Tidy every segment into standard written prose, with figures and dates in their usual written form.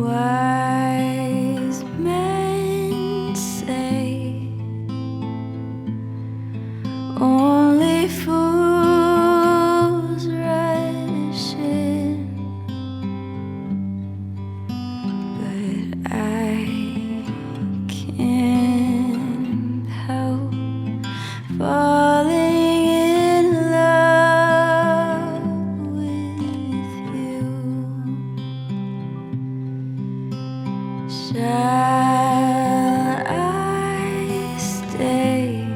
Wise men say only fools rush in, but I can't help falling in love with you. Shall I stay?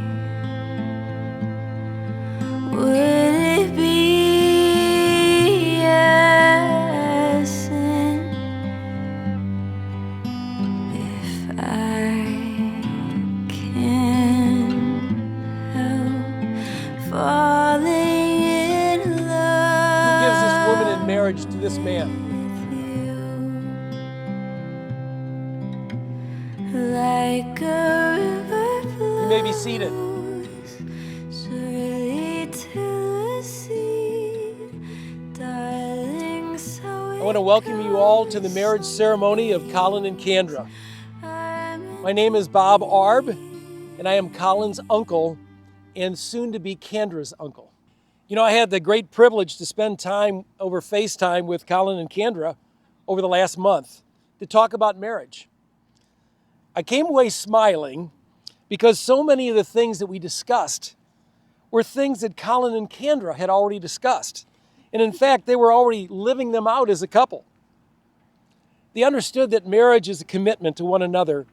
Would it be a sin if I can't help falling in love? Who gives this woman in marriage to this man? Like a river flows, You may be seated. surely to the sea, darling, so I want to welcome you all to the marriage ceremony of Colin and Candra. My name is Bob Arb, and I am Colin's uncle and soon to be Candra's uncle. You know, I had the great privilege to spend time over FaceTime with Colin and Candra over the last month to talk about marriage. I came away smiling because so many of the things that we discussed were things that Colin and Candra had already discussed. And in fact, they were already living them out as a couple. They understood that marriage is a commitment to one another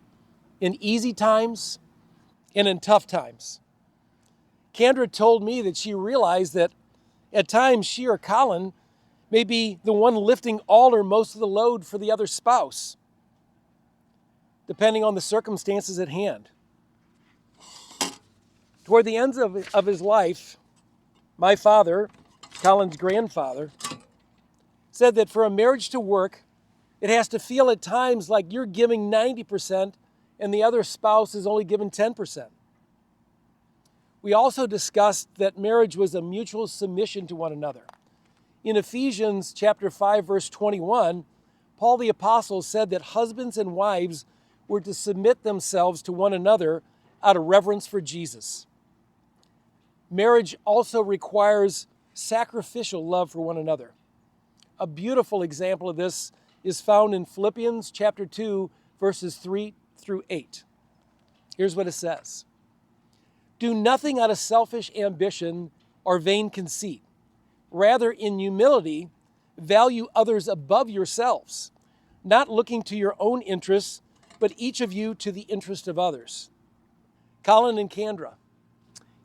in easy times and in tough times. Candra told me that she realized that at times she or Colin may be the one lifting all or most of the load for the other spouse, depending on the circumstances at hand. Toward the end of his life, my father, Colin's grandfather, said that for a marriage to work, it has to feel at times like you're giving 90% and the other spouse is only given 10%. We also discussed that marriage was a mutual submission to one another. In Ephesians chapter 5, verse 21, Paul the Apostle said that husbands and wives were to submit themselves to one another out of reverence for Jesus. Marriage also requires sacrificial love for one another. A beautiful example of this is found in Philippians chapter 2, verses 3 through 8. Here's what it says. Do nothing out of selfish ambition or vain conceit. Rather, in humility, value others above yourselves, not looking to your own interests, but each of you to the interest of others. Colin and Candra,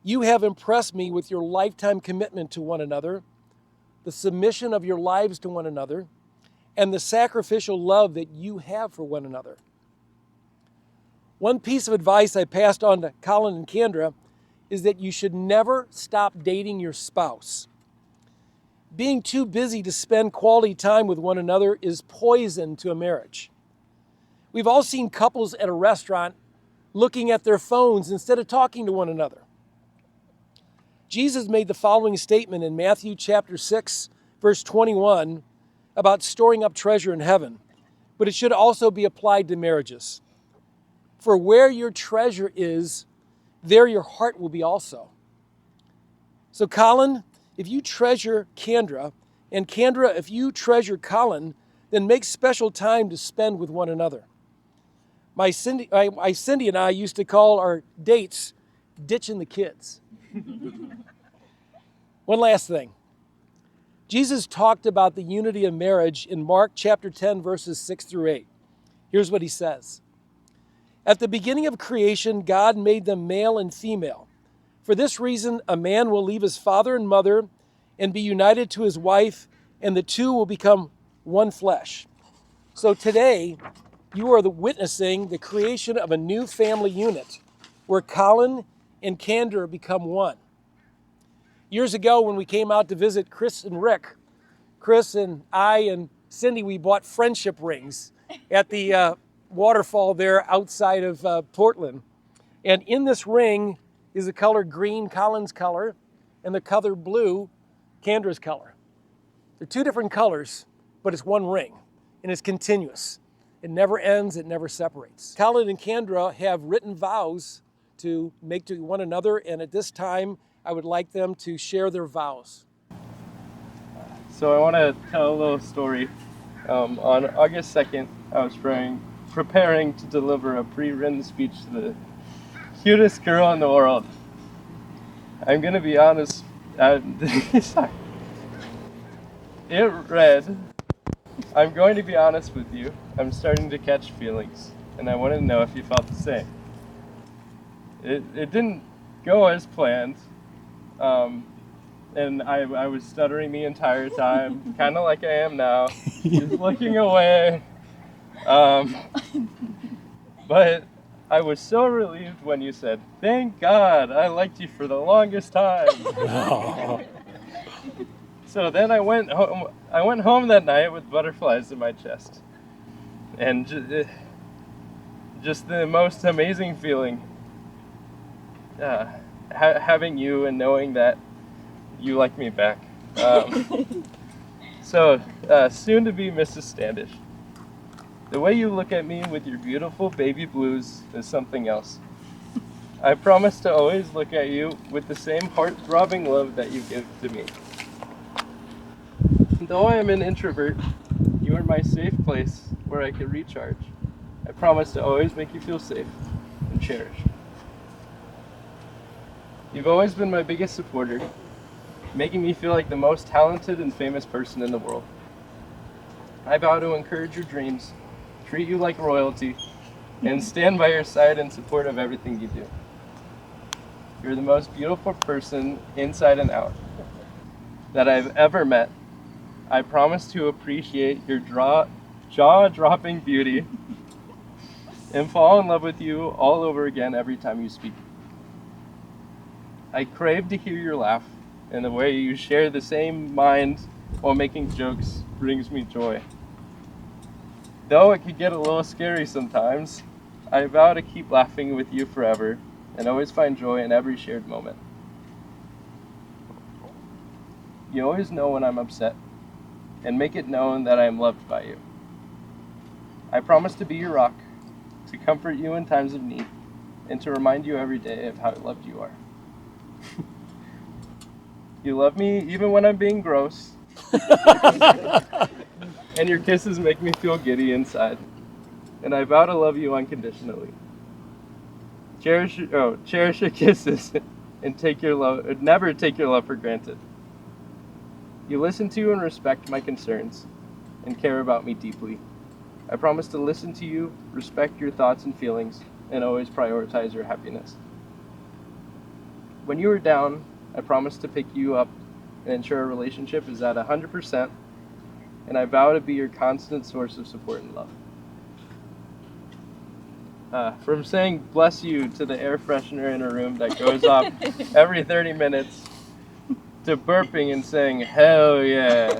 you have impressed me with your lifetime commitment to one another, the submission of your lives to one another, and the sacrificial love that you have for one another. One piece of advice I passed on to Colin and Candra is that you should never stop dating your spouse. Being too busy to spend quality time with one another is poison to a marriage. We've all seen couples at a restaurant looking at their phones instead of talking to one another. Jesus made the following statement in Matthew chapter 6, verse 21 about storing up treasure in heaven, but it should also be applied to marriages. For where your treasure is, there your heart will be also. So Colin, if you treasure Candra, and Candra, if you treasure Colin, then make special time to spend with one another. My Cindy and I used to call our dates ditching the kids. One last thing. Jesus talked about the unity of marriage in Mark chapter 10, verses 6 through 8. Here's what he says. At the beginning of creation, God made them male and female. For this reason, a man will leave his father and mother and be united to his wife, and the two will become one flesh. So today, you are witnessing the creation of a new family unit where Colin and Candra become one. Years ago, when we came out to visit Chris and Rick, Chris and I and Cindy, we bought friendship rings at the waterfall there outside of Portland. And in this ring is the color green, Colin's color, and the color blue, Candra's color. They're two different colors, but it's one ring, and it's continuous. It never ends, it never separates. Colin and Candra have written vows to make to one another, and at this time, I would like them to share their vows. So I want to tell a little story. On August 2nd, I was preparing to deliver a pre-written speech to the cutest girl in the world. I'm going to be honest. Sorry. It read, "I'm going to be honest with you. I'm starting to catch feelings, and I want to know if you felt the same." It didn't go as planned. And I was stuttering the entire time, kind of like I am now, just looking away. But I was so relieved when you said, "Thank God, I liked you for the longest time." So then I went home. I went home that night with butterflies in my chest, and just the most amazing feeling. Having you and knowing that you like me back. So, soon to be Mrs. Standish. The way you look at me with your beautiful baby blues is something else. I promise to always look at you with the same heart-throbbing love that you give to me. Though I am an introvert, you are my safe place where I can recharge. I promise to always make you feel safe and cherished. You've always been my biggest supporter, making me feel like the most talented and famous person in the world. I vow to encourage your dreams, treat you like royalty, and stand by your side in support of everything you do. You're the most beautiful person, inside and out, that I've ever met. I promise to appreciate your jaw-dropping beauty and fall in love with you all over again every time you speak. I crave to hear your laugh, and the way you share the same mind while making jokes brings me joy. Though it could get a little scary sometimes, I vow to keep laughing with you forever and always find joy in every shared moment. You always know when I'm upset and make it known that I am loved by you. I promise to be your rock, to comfort you in times of need, and to remind you every day of how loved you are. You love me even when I'm being gross. And your kisses make me feel giddy inside. And I vow to love you unconditionally. Cherish your kisses and never take your love for granted. You listen to and respect my concerns and care about me deeply. I promise to listen to you, respect your thoughts and feelings, and always prioritize your happiness. When you are down, I promise to pick you up and ensure our relationship is at 100%, and I vow to be your constant source of support and love. From saying bless you to the air freshener in a room that goes off every 30 minutes, to burping and saying hell yeah.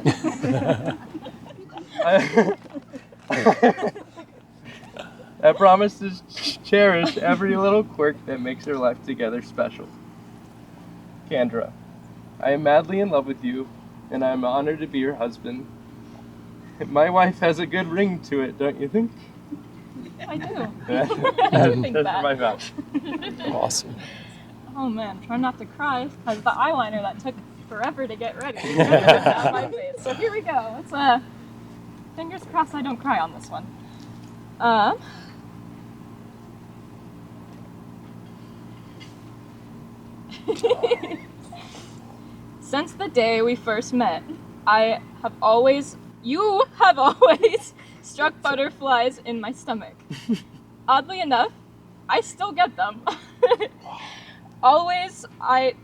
I promise to cherish every little quirk that makes our life together special. Candra, I am madly in love with you, and I am honored to be your husband. My wife has a good ring to it, don't you think? I do. I think That's that. my vow. Awesome. Oh man, try not to cry because the eyeliner that took forever to get ready is gonna rip down my face. So here we go. Let's fingers crossed I don't cry on this one. Since the day we first met, you have always struck butterflies in my stomach. Oddly enough, I still get them. I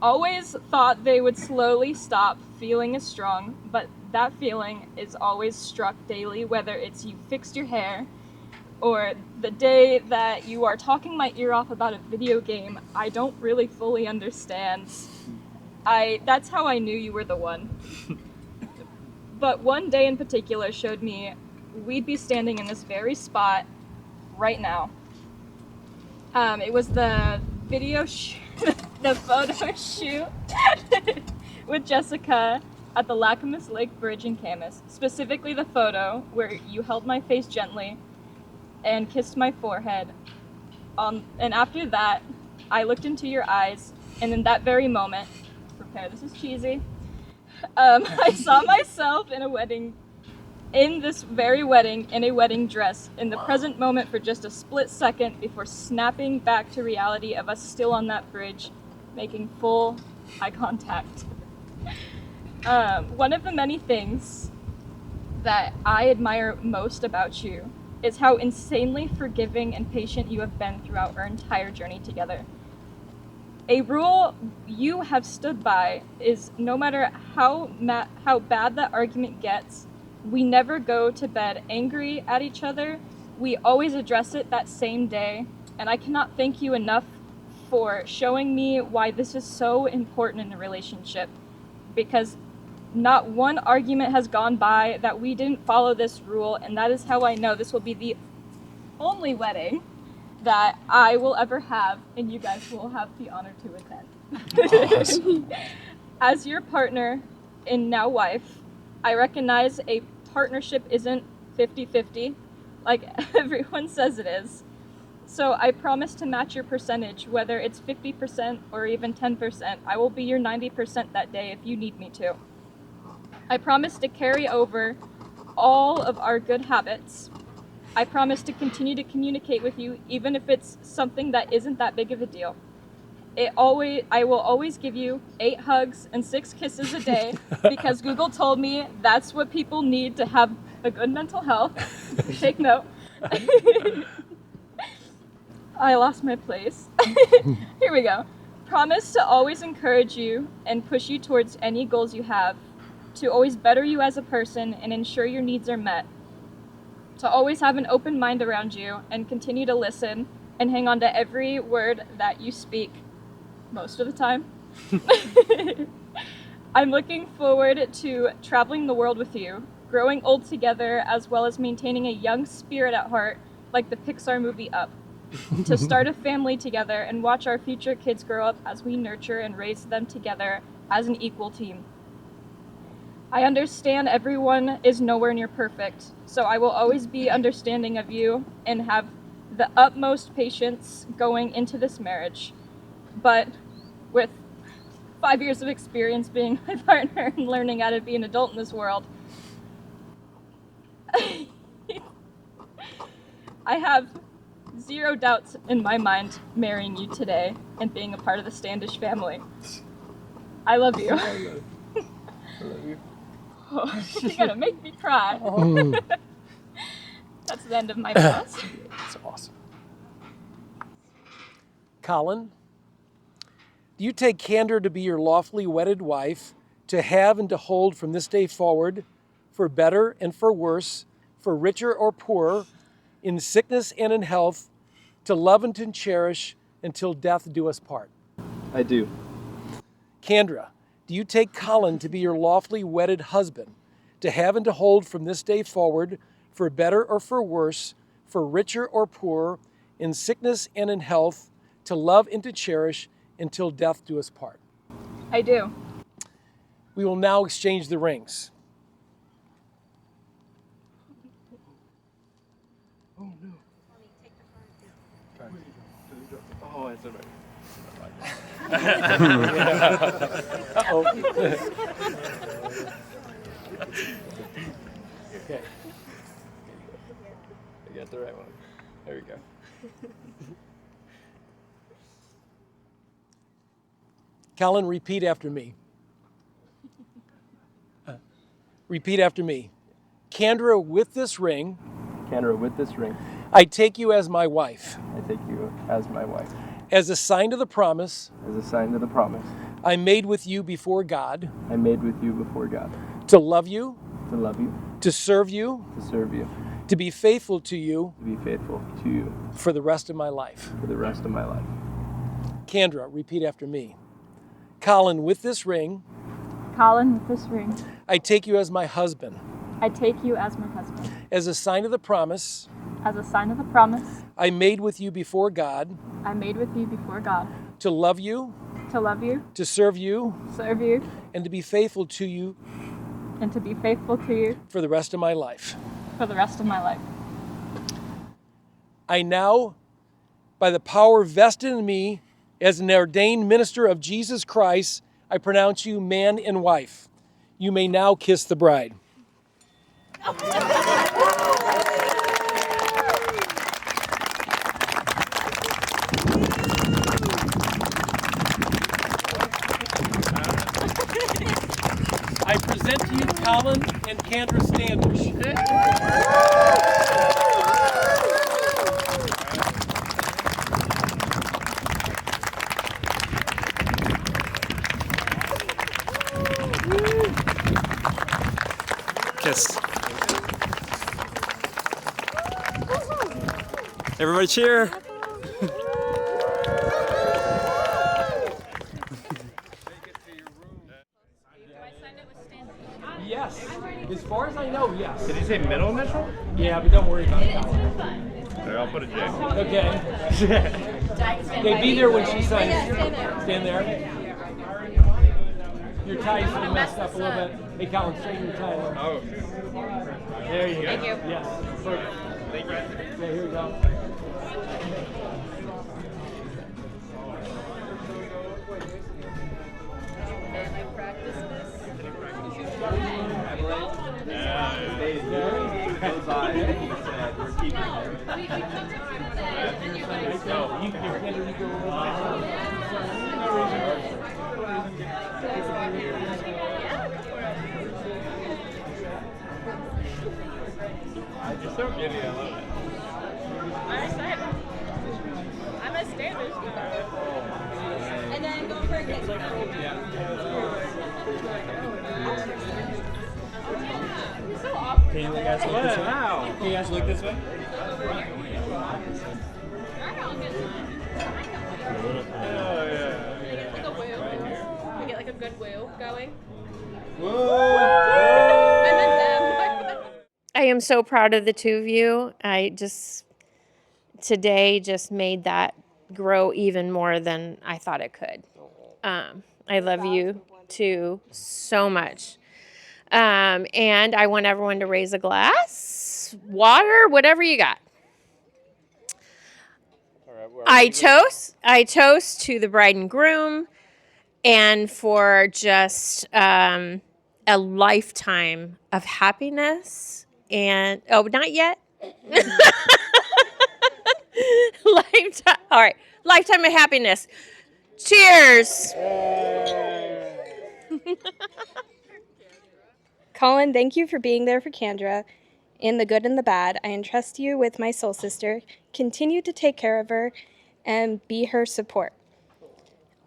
always thought they would slowly stop feeling as strong, but that feeling is always struck daily, whether it's you fixed your hair or the day that you are talking my ear off about a video game I don't really fully understand. That's how I knew you were the one. But one day in particular showed me we'd be standing in this very spot right now. It was the the photo shoot with Jessica at the Lacamas Lake Bridge in Camas, specifically the photo where you held my face gently and kissed my forehead. And after that, I looked into your eyes, and in that very moment, prepare, this is cheesy, I saw myself in this very wedding, in a wedding dress, in the present moment for just a split second before snapping back to reality of us still on that bridge, making full eye contact. One of the many things that I admire most about you is how insanely forgiving and patient you have been throughout our entire journey together. A rule you have stood by is no matter how bad that argument gets, we never go to bed angry at each other. We always address it that same day, and I cannot thank you enough for showing me why this is so important in a relationship, because not one argument has gone by that we didn't follow this rule, and that is how I know this will be the only wedding that I will ever have, and you guys will have the honor to attend. Awesome. As your partner and now wife, I recognize a partnership isn't 50-50, like everyone says it is. So I promise to match your percentage, whether it's 50% or even 10%. I will be your 90% that day if you need me to. I promise to carry over all of our good habits. I promise to continue to communicate with you, even if it's something that isn't that big of a deal. I will always give you 8 hugs and 6 kisses a day because Google told me that's what people need to have a good mental health. Take note. I lost my place. Here we go. Promise to always encourage you and push you towards any goals you have, to always better you as a person and ensure your needs are met, to always have an open mind around you and continue to listen and hang on to every word that you speak, most of the time. I'm looking forward to traveling the world with you, growing old together, as well as maintaining a young spirit at heart, like the Pixar movie Up, to start a family together and watch our future kids grow up as we nurture and raise them together as an equal team. I understand everyone is nowhere near perfect, so I will always be understanding of you and have the utmost patience going into this marriage. But with 5 years of experience being my partner and learning how to be an adult in this world, I have 0 doubts in my mind marrying you today and being a part of the Standish family. I love you. I love you. Oh, you're gonna make me cry. That's the end of my vows. That's awesome. Colin, do you take Candra to be your lawfully wedded wife, to have and to hold from this day forward, for better and for worse, for richer or poorer, in sickness and in health, to love and to cherish until death do us part? I do. Candra, do you take Colin to be your lawfully wedded husband, to have and to hold from this day forward, for better or for worse, for richer or poorer, in sickness and in health, to love and to cherish until death do us part? I do. We will now exchange the rings. Oh no. Oh, it's alright. Uh-oh. Okay. I got the right one. There we go. Colin, repeat after me. Repeat after me. Candra, with this ring, Candra, with this ring, I take you as my wife. I take you as my wife, As a sign of the promise as a sign of the promise I made with you before God, I made with you before God, to love you, to love you, to serve you, to serve you, to be faithful to you to be faithful to you for the rest of my life. for the rest of my life. Candra, repeat after me. Colin, with this ring, Colin, with this ring, I take you as my husband. I take you as my husband. As a sign of the promise As a sign of the promise I made with you before God, I made with you before God, to love you, to love you, to serve you, serve you, and to be faithful to you and to be faithful to you for the rest of my life. for the rest of my life. I now, by the power vested in me as an ordained minister of Jesus Christ, I pronounce you man and wife. You may now kiss the bride. I present to you Colin and Candra Standish. Kiss. Everybody cheer. Yes. As far as I know, yes. Did you say middle initial? Yeah, but don't worry about it. There, I'll put a J. Okay. Okay, be there when she signs. Stand there. Your tie's sort of messed up a little bit. Hey, Colin, straighten your tie. Oh. There you go. Thank you. Yes. Perfect. Thank you. Okay, here we go. You're so giddy, I love it. I'm a standard. And then go for a kiss. You're so awkward. Can you guys look this way? Wow. Can you guys look this way? Oh, yeah. Like a woo. We get like a good woo going. Whoa. I meant them. I am so proud of the two of you. Today just made that grow even more than I thought it could. I love you two so much. And I want everyone to raise a glass, water, whatever you got. I toast to the bride and groom and for just a lifetime of happiness and not yet. Lifetime. All right. Lifetime of happiness. Cheers. Colin, thank you for being there for Candra in the good and the bad. I entrust you with my soul sister. Continue to take care of her and be her support.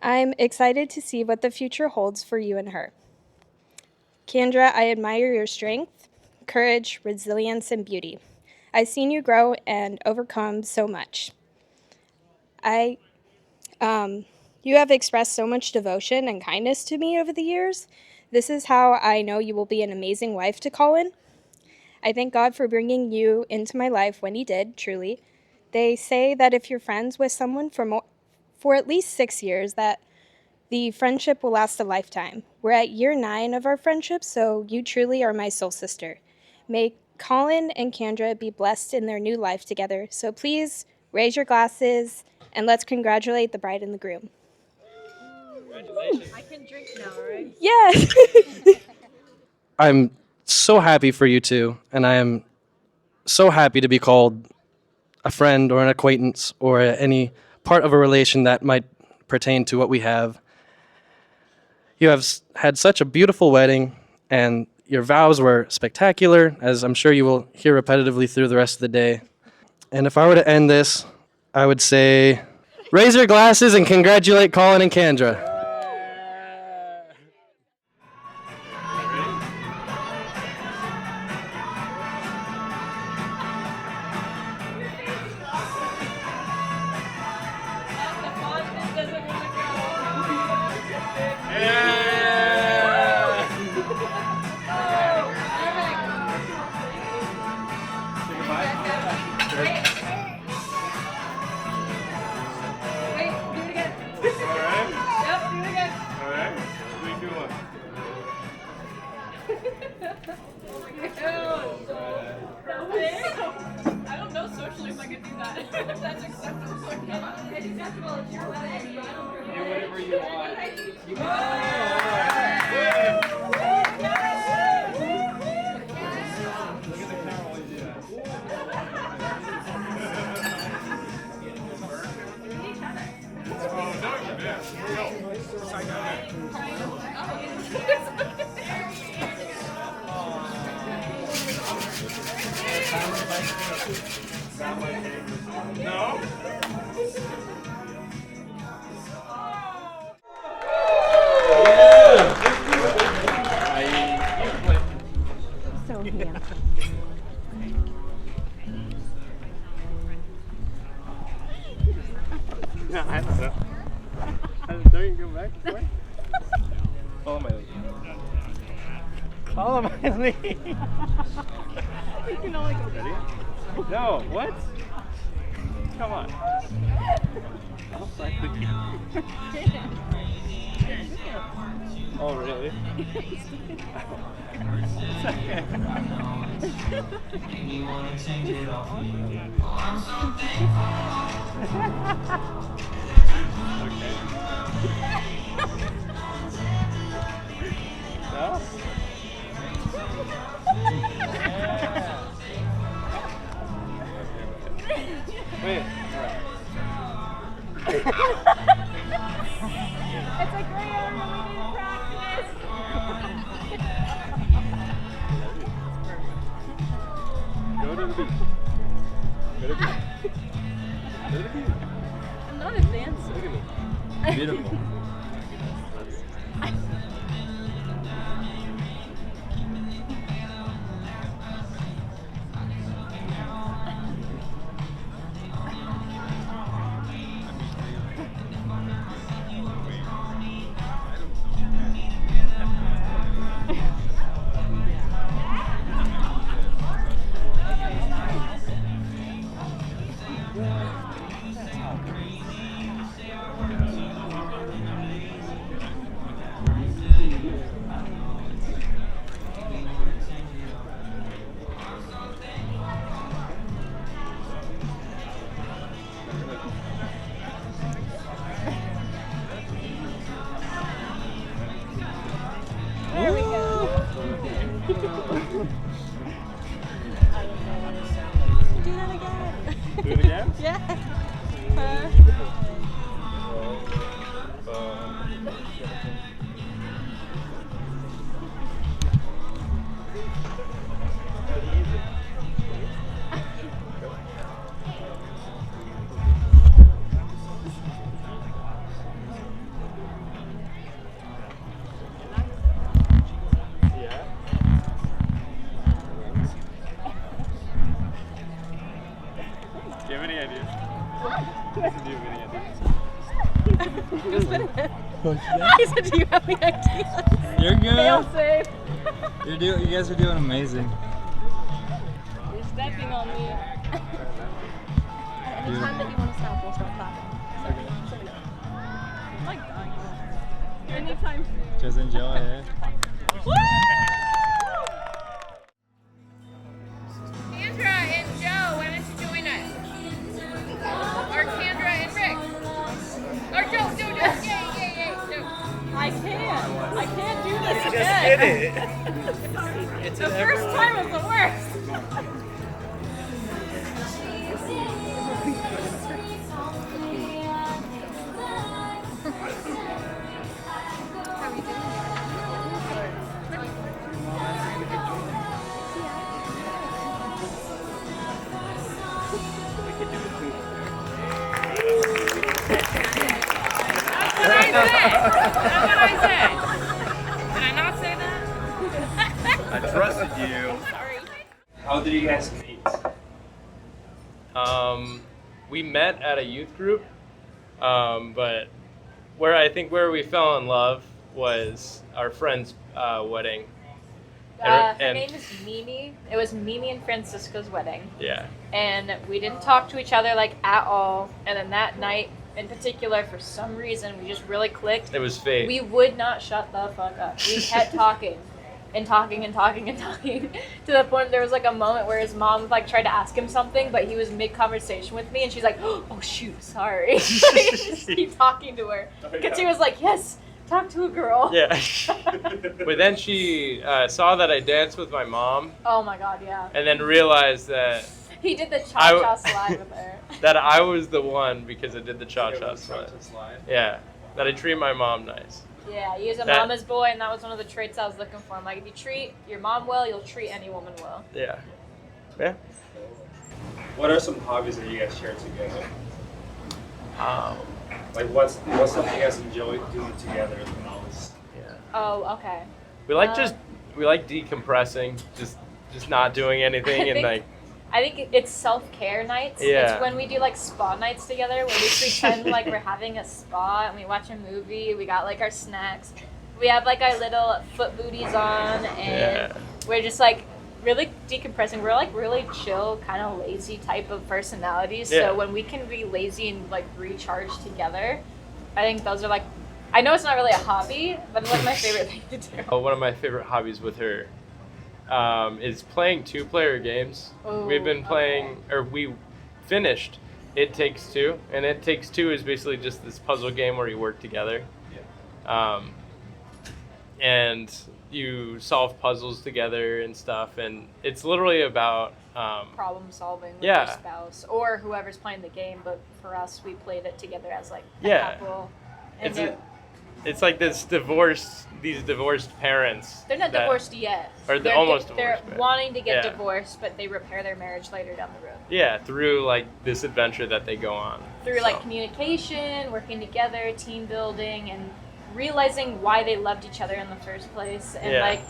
I'm excited to see what the future holds for you and her. Candra, I admire your strength, courage, resilience, and beauty. I've seen you grow and overcome so much. You have expressed so much devotion and kindness to me over the years. This is how I know you will be an amazing wife to Colin. I thank God for bringing you into my life when he did, truly. They say that if you're friends with someone for at least 6 years, that the friendship will last a lifetime. We're at year 9 of our friendship, so you truly are my soul sister. May Colin and Candra be blessed in their new life together. So please raise your glasses and let's congratulate the bride and the groom. Congratulations. I can drink now, right? Yes. I'm so happy for you two, and I am so happy to be called a friend or an acquaintance or any part of a relation that might pertain to what we have. You have had such a beautiful wedding, and your vows were spectacular, as I'm sure you will hear repetitively through the rest of the day. And if I were to end this, I would say, raise your glasses and congratulate Colin and Candra. Wait, do it again. Yep. I don't know socially if I could do that. If that's acceptable or not. It's acceptable if you're wedding, but I don't Do whatever you want. Look at the camera while you do that. No? So handsome. No, I don't know. Don't you go back this way? Follow my lead. Follow my lead. You can only go Ready? No, what? Come on. I'll flag the camera. Oh, really? No? Wait. It's a gray area, we need to practice. Go to the beach. Go to the beach. Go to the beach. I'm not advanced. Look at me. Beautiful. There we go. Do that again. Do it again? Yeah. Do you have any ideas? Do you have any ideas? Who's been it? He said, do you have any ideas? You're good. Fail safe. You guys are doing amazing. You're stepping on me. Anytime that you want to stop, we'll start clapping. I'm like dying. Anytime soon. Just enjoy it. Candra and Joe, why don't you join us? Or Candra and Rick. Or Joe, yay, Joe. I can't do this again. The first time was the worst. That's what I said. Did I not say that? I trusted you. Sorry. How did you guys meet? We met at a youth group, but where we fell in love was our friend's wedding. Her name is Mimi. It was Mimi and Francisco's wedding. Yeah. And we didn't talk to each other like at all. And then that night in particular, for some reason, we just really clicked. It was fate. We would not shut the fuck up. We kept talking. and talking and talking and talking to the point there was like a moment where his mom like tried to ask him something, but he was mid conversation with me, and she's like, "Oh shoot, sorry." Just keep talking to her because he was like, "Yes, talk to a girl." Yeah. But then she saw that I danced with my mom, Oh my god, yeah. and then realized that He did the cha-cha slide with her. that I was the one because I did the cha-cha slide. Yeah, that I treat my mom nice. Yeah, he is a That- mama's boy, and that was one of the traits I was looking for. I'm like, if you treat your mom well, you'll treat any woman well. Yeah. Yeah. What are some hobbies that you guys share together? Um, Like what's something you guys enjoy doing together the most? yeah. Oh, okay. We like we like decompressing, just not doing anything and like. I think it's self-care nights. Yeah. It's when we do like spa nights together where we pretend like we're having a spa and we watch a movie. We got like our snacks. We have like our little foot booties on and we're just like really decompressing. We're like really chill, kind of lazy type of personalities. Yeah. So when we can be lazy and like recharge together, I think those are like, I know it's not really a hobby, but it's like my favorite thing to do. Oh, one of my favorite hobbies with her is playing 2-player games. Ooh, We've been playing, or we finished It Takes Two, and It Takes Two is basically just this puzzle game where you work together. And you solve puzzles together and stuff, and it's literally about Problem solving with Yeah. your spouse or whoever's playing the game, but for us, we played it together as like a Yeah. couple. And it's like these divorced parents. they're not that- divorced yet. Or they're They're almost They're divorced, but- wanting to get yeah. divorced, but they repair their marriage later down the road. Yeah, through like this adventure that they go on. Through like So, communication, working together, team building, and realizing why they loved each other in the first place. And Yeah. like,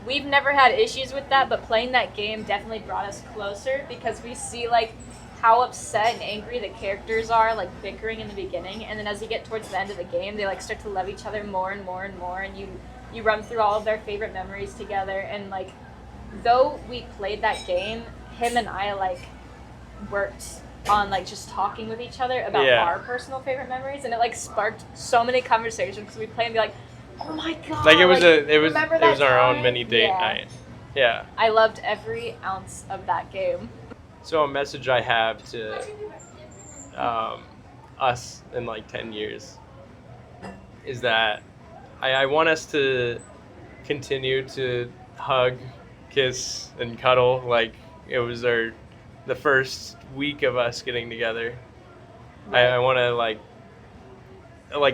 we've never had issues with that, but playing that game definitely brought us closer because we see like how upset and angry the characters are, like bickering in the beginning, and then as you get towards the end of the game, they like start to love each other more and more and more, and you run through all of their favorite memories together. And like, though we played that game, him and I like worked on like just talking with each other about Yeah. our personal favorite memories, and it like sparked so many conversations because we play and be like, oh my god, like it was remember it was that our own time? mini date Yeah. night. Yeah. I loved every ounce of that game. So a message I have to us in like 10 years is that I want us to continue to hug, kiss, and cuddle like it was the first week of us getting together. I want to like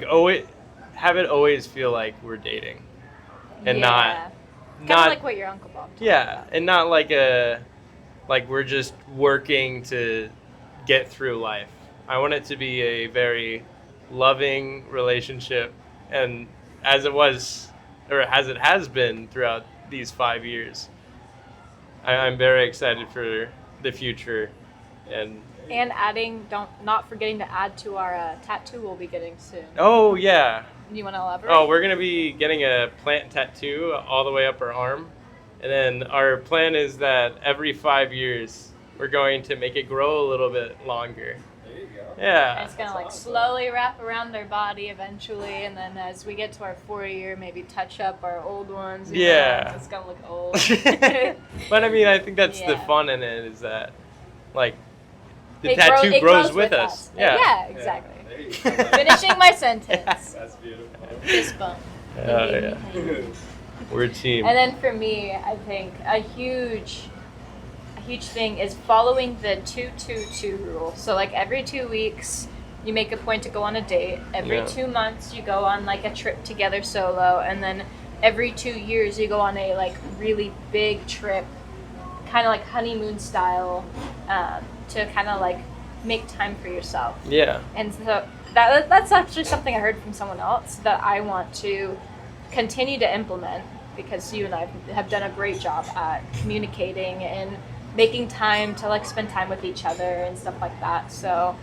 always have it always feel like we're dating, and kind of not like what your Uncle Bob told yeah, and not like we're just working to get through life. I want it to be a very loving relationship, and as it was, or as it has been throughout these 5 years, I'm very excited for the future, and not forgetting to add to our tattoo we'll be getting soon. oh yeah, You want to elaborate? oh we're gonna be getting a plant tattoo all the way up our arm, and then our plan is that every 5 years we're going to make it grow a little bit longer. There you go. Yeah. It's gonna like slowly wrap around their body eventually, and then as we get to our 4-year, maybe touch up our old ones. you know, Yeah. it's gonna look old. But I mean, I think that's the Yeah. fun in it, is that like the It tattoo it grows with us. Yeah. Yeah, exactly. There you go. Finishing my sentence. That's beautiful. Fist bump. Yeah. We're a team. And then for me, I think a huge thing is following the 2-2-2 rule. So like every 2 weeks, you make a point to go on a date. Every Yeah. 2 months, you go on like a trip together solo, and then every 2 years, you go on a like really big trip, kind of like honeymoon style, to kind of like make time for yourself. Yeah. And so that's actually something I heard from someone else that I want to continue to implement, because you and I have done a great job at communicating and making time to like spend time with each other and stuff like that. So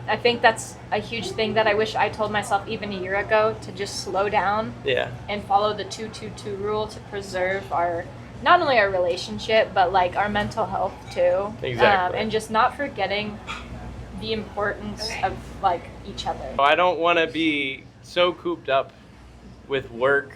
I think that's a huge thing that I wish I told myself even a year ago, to just slow down Yeah. and follow the 2-2-2 rule to preserve not only our relationship, but like our mental health too. Exactly. And just not forgetting the importance of like each other. I don't want to be so cooped up with work,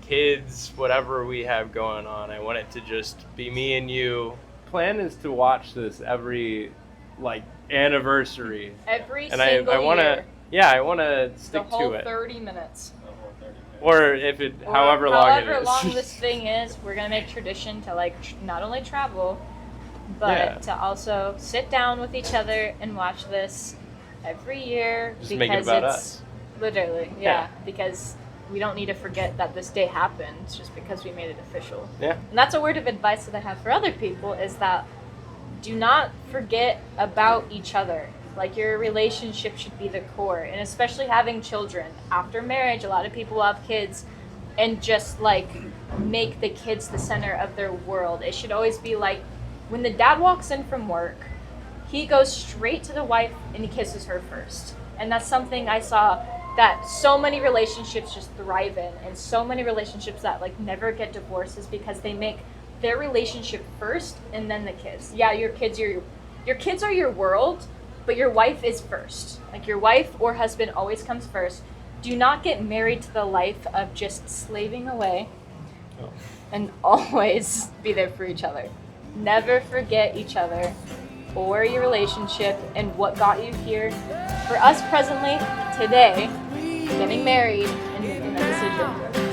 kids, whatever we have going on. I want it to just be me and you. Plan is to watch this every like anniversary. Every And single I want to, year. yeah, I want to The stick whole to it. 30 minutes. Or if it, Or however long it however is. long this thing is, we're gonna make tradition to like not only travel, but Yeah. to also sit down with each other and watch this every year Just because make it about it's us. literally Yeah. because we don't need to forget that this day happened just because we made it official. Yeah. And that's a word of advice that I have for other people is that do not forget about each other. Like your relationship should be the core, and especially having children. After marriage, a lot of people have kids and just like make the kids the center of their world. It should always be like when the dad walks in from work, he goes straight to the wife and he kisses her first. And that's something I saw that so many relationships just thrive in, and so many relationships that like never get divorced is because they make their relationship first and then the kids. Yeah, your kids are your world, but your wife is first. Like your wife or husband always comes first. Do not get married to the life of just slaving away and always be there for each other. Never forget each other or your relationship and what got you here. For us presently, today, getting married and making that decision.